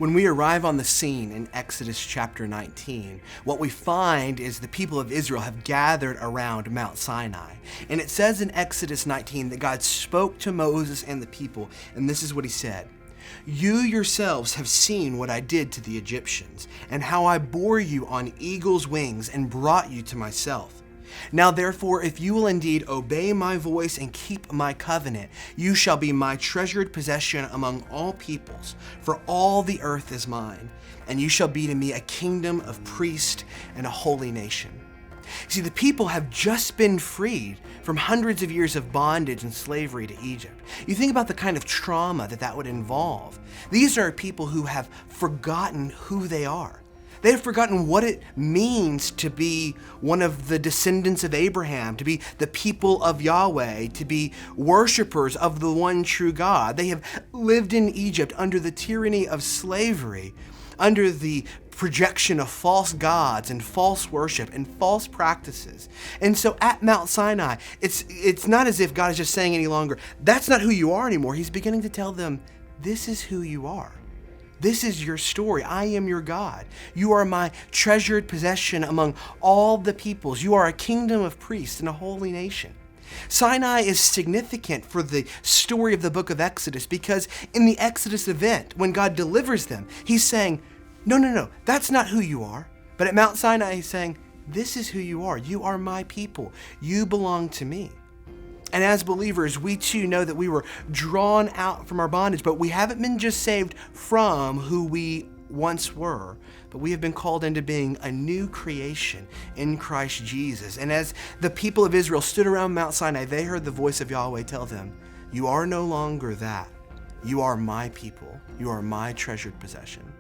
When we arrive on the scene in Exodus chapter 19, what we find is the people of Israel have gathered around Mount Sinai. And it says in Exodus 19 that God spoke to Moses and the people, and this is what he said. You yourselves have seen what I did to the Egyptians, and how I bore you on eagle's wings and brought you to myself. Now therefore, if you will indeed obey my voice and keep my covenant, you shall be my treasured possession among all peoples, for all the earth is mine, and you shall be to me a kingdom of priests and a holy nation. See, the people have just been freed from hundreds of years of bondage and slavery to Egypt. You think about the kind of trauma that would involve. These are people who have forgotten who they are. They have forgotten what it means to be one of the descendants of Abraham, to be the people of Yahweh, to be worshipers of the one true God. They have lived in Egypt under the tyranny of slavery, under the projection of false gods and false worship and false practices. And so at Mount Sinai, it's not as if God is just saying any longer, that's not who you are anymore. He's beginning to tell them, this is who you are. This is your story. I am your God. You are my treasured possession among all the peoples. You are a kingdom of priests and a holy nation. Sinai is significant for the story of the book of Exodus because in the Exodus event, when God delivers them, he's saying, no, that's not who you are. But at Mount Sinai, he's saying, this is who you are. You are my people. You belong to me. And as believers, we too know that we were drawn out from our bondage, but we haven't been just saved from who we once were, but we have been called into being a new creation in Christ Jesus. And as the people of Israel stood around Mount Sinai, they heard the voice of Yahweh tell them, you are no longer that. You are my people. You are my treasured possession.